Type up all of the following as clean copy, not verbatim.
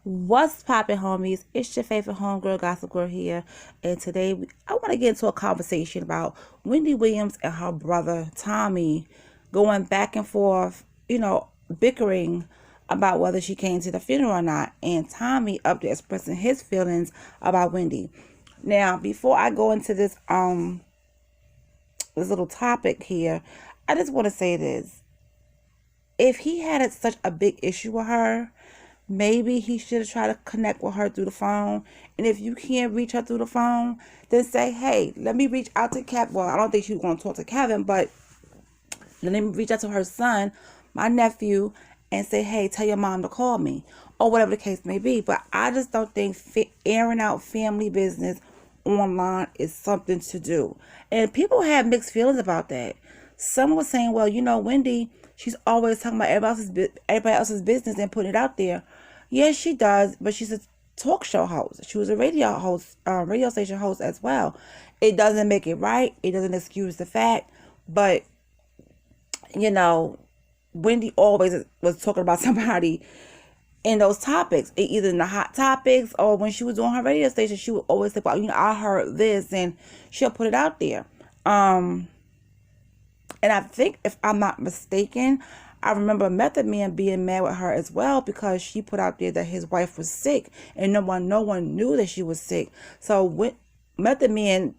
What's poppin', homies? It's your favorite homegirl, Gossip Girl here, and today I want to get into a conversation about Wendy Williams and her brother Tommy going back and forth, bickering about whether she came to the funeral or not, and Tommy up there expressing his feelings about Wendy. Now, before I go into this little topic here, I just want to say this: if he had such a big issue with her, maybe he should have tried to connect with her through the phone. And if you can't reach her through the phone, then say, hey, let me reach out to Kevin. Well, I don't think she was going to talk to Kevin, but let me reach out to her son, my nephew, and say, hey, tell your mom to call me, or whatever the case may be. But I just don't think airing out family business online is something to do. And people have mixed feelings about that. Some were saying, well, Wendy, she's always talking about everybody else's business and putting it out there. Yes, she does, but she's a talk show host. She was a radio station host as well. It doesn't make it right. It doesn't excuse the fact. But, Wendy always was talking about somebody in those topics, either in the hot topics or when she was on her radio station, she would always say, well, I heard this, and she'll put it out there. And I think, if I'm not mistaken, I remember Method Man being mad with her as well because she put out there that his wife was sick, and no one knew that she was sick. So Method Man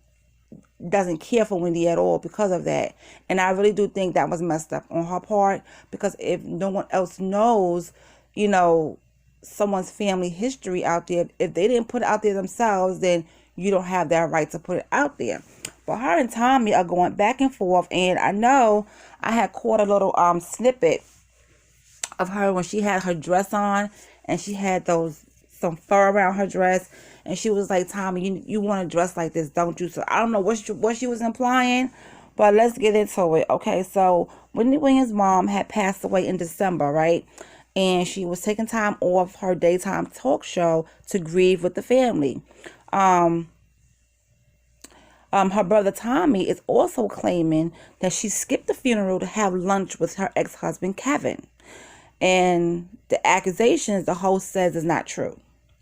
doesn't care for Wendy at all because of that. And I really do think that was messed up on her part, because if no one else knows, someone's family history out there, if they didn't put it out there themselves, then you don't have that right to put it out there. But her and Tommy are going back and forth, and I know I had caught a little snippet of her when she had her dress on, and she had some fur around her dress, and she was like, Tommy, you want to dress like this, don't you? So I don't know what she was implying, but let's get into it. Okay, so Wendy Williams' mom had passed away in December, right? And she was taking time off her daytime talk show to grieve with the family. Her brother Tommy is also claiming that she skipped the funeral to have lunch with her ex-husband Kevin. And the accusations the host says is not true.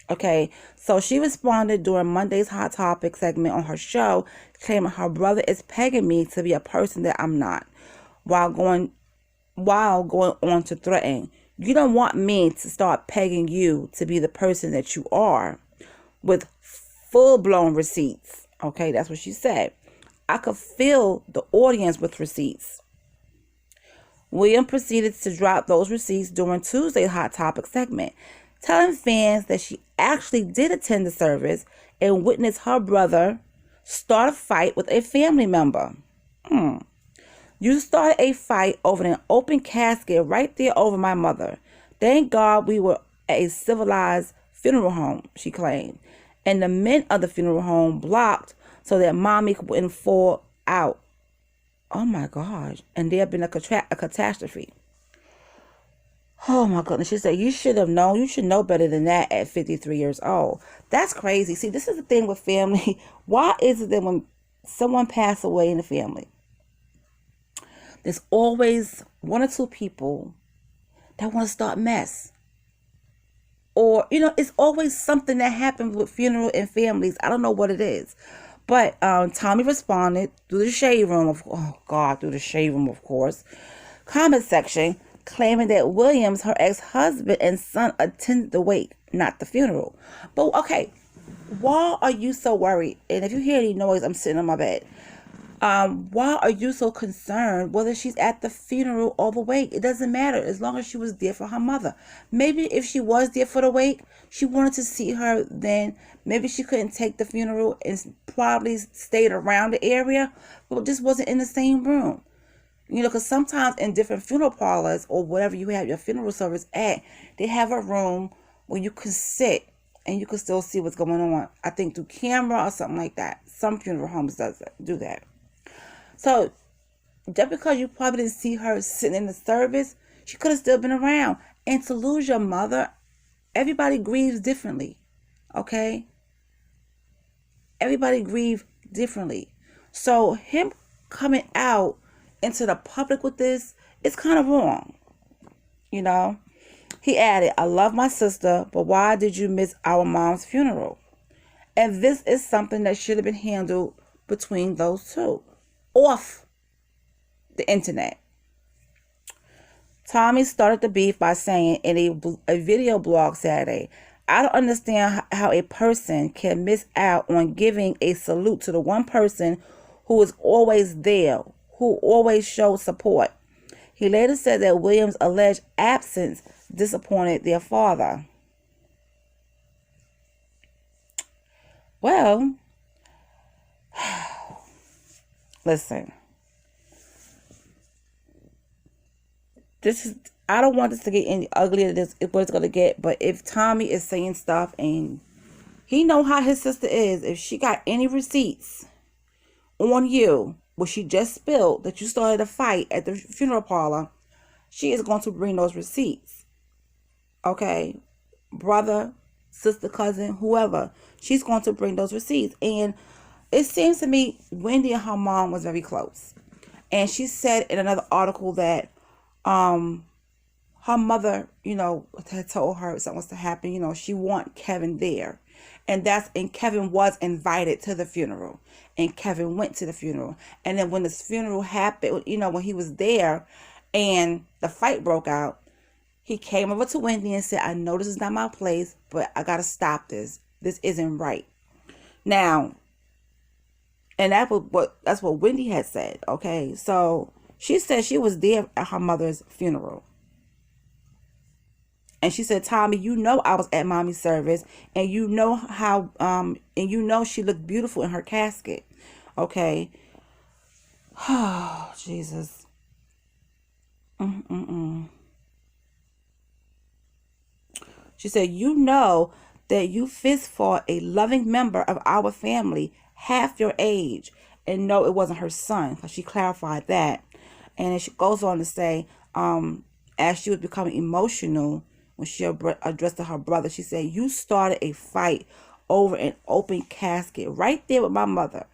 Okay, so she responded during Monday's Hot Topic segment on her show, claiming her brother is pegging me to be a person that I'm not, while going on to threaten, you don't want me to start pegging you to be the person that you are, with full-blown receipts. Okay, that's what she said. I could fill the audience with receipts. William proceeded to drop those receipts during Tuesday's Hot Topic segment, telling fans that she actually did attend the service and witnessed her brother start a fight with a family member. You started a fight over an open casket right there over my mother. Thank God we were at a civilized funeral home, she claimed. And the men of the funeral home blocked so that mommy wouldn't fall out. Oh my gosh. And there had been a catastrophe. Oh my goodness. She said, you should have known. You should know better than that at 53 years old. That's crazy. See, this is the thing with family. Why is it that when someone passes away in the family, there's always one or two people that want to start mess? Or, it's always something that happens with funeral and families. I don't know what it is. But Tommy responded through the shade room, of course, comment section, claiming that Williams, her ex-husband and son, attended the wake, not the funeral. But, okay, why are you so worried? And if you hear any noise, I'm sitting on my bed. Why are you so concerned whether she's at the funeral or the wake? It doesn't matter as long as she was there for her mother. Maybe if she was there for the wake, she wanted to see her then. Maybe she couldn't take the funeral and probably stayed around the area, but just wasn't in the same room. Because sometimes in different funeral parlors or whatever you have your funeral service at, they have a room where you can sit and you can still see what's going on. I think through camera or something like that. Some funeral homes do that. So, just because you probably didn't see her sitting in the service, she could have still been around. And to lose your mother, everybody grieves differently, okay? Everybody grieves differently. So, him coming out into the public with this is kind of wrong, He added, I love my sister, but why did you miss our mom's funeral? And this is something that should have been handled between those two, off the internet. Tommy started the beef by saying in a video blog Saturday, I don't understand how a person can miss out on giving a salute to the one person who is always there, who always shows support. He later said that Williams' alleged absence disappointed their father. Well, listen. I don't want this to get any uglier than this what it's gonna get, but if Tommy is saying stuff and he know how his sister is, if she got any receipts on you, what she just spilled, that you started a fight at the funeral parlor, she is going to bring those receipts. Okay? Brother, sister, cousin, whoever, she's going to bring those receipts. And it seems to me Wendy and her mom was very close. And she said in another article that her mother, had told her something was to happen. She want Kevin there. And Kevin was invited to the funeral. And Kevin went to the funeral. And then when this funeral happened, when he was there and the fight broke out, he came over to Wendy and said, I know this is not my place, but I got to stop this. This isn't right. Now, and that's what Wendy had said. Okay. So she said she was there at her mother's funeral. And she said, Tommy, I was at mommy's service, and how, and she looked beautiful in her casket. Okay. Oh, Jesus. She said, that you fist fought a loving member of our family half your age. And no, it wasn't her son, because she clarified that. And then she goes on to say, as she was becoming emotional, when she addressed to her brother, she said, you started a fight over an open casket right there with my mother,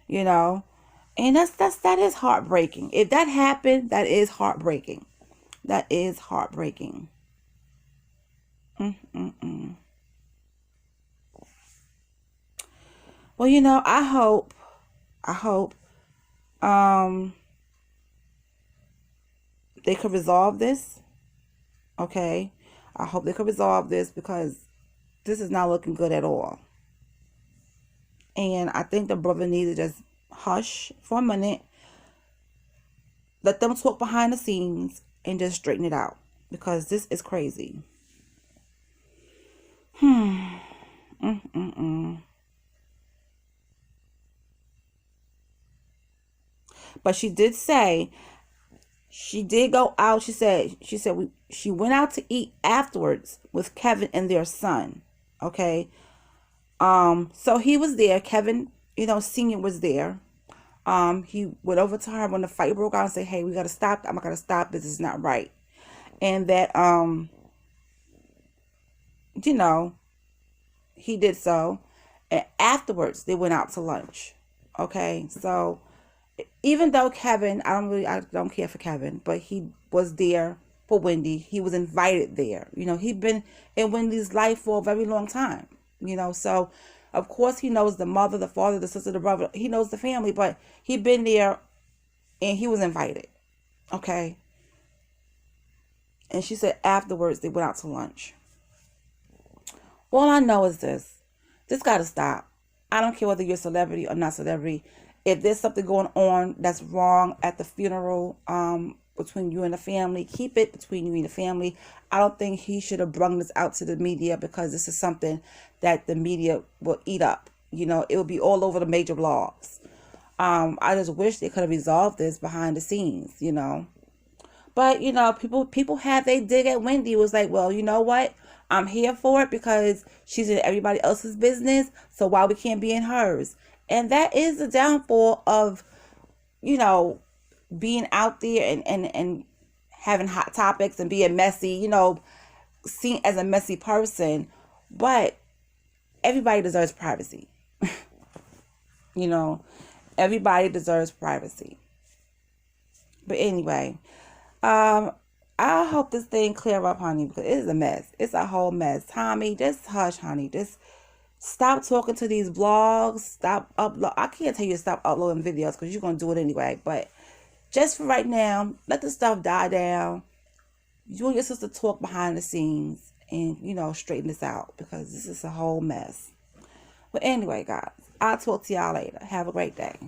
and that is heartbreaking. If that happened, that is heartbreaking. That is heartbreaking. Well, I hope they could resolve this. Okay. I hope they could resolve this, because this is not looking good at all. And I think the brother needs to just hush for a minute. Let them talk behind the scenes and just straighten it out, because this is crazy. But she did say, she did go out. She said she went out to eat afterwards with Kevin and their son. Okay. So he was there. Kevin, Senior was there. He went over to her when the fight broke out and said, hey, we got to stop. I'm not going to stop. This is not right. And that, he did so. And afterwards, they went out to lunch. Okay. So even though Kevin, I don't care for Kevin, but he was there for Wendy. He was invited there. He'd been in Wendy's life for a very long time. So of course he knows the mother, the father, the sister, the brother. He knows the family, but he'd been there and he was invited. Okay. And she said afterwards they went out to lunch. All I know is this. This got to stop. I don't care whether you're a celebrity or not celebrity. If there's something going on that's wrong at the funeral between you and the family, keep it between you and the family. I don't think he should have brung this out to the media, because this is something that the media will eat up. It will be all over the major blogs. I just wish they could have resolved this behind the scenes, But, people had their dig at Wendy. It was like, well, you know what? I'm here for it because she's in everybody else's business. So why we can't be in hers? And that is the downfall of, being out there and having hot topics and being messy, seen as a messy person. But everybody deserves privacy. Everybody deserves privacy. But anyway, I hope this thing clear up, honey, because it is a mess. It's a whole mess. Tommy, just hush, honey. Just stop talking to these blogs. Stop upload. I can't tell you to stop uploading videos because you're going to do it anyway. But just for right now, let the stuff die down. You and your sister talk behind the scenes and, straighten this out because this is a whole mess. But anyway, guys, I'll talk to y'all later. Have a great day.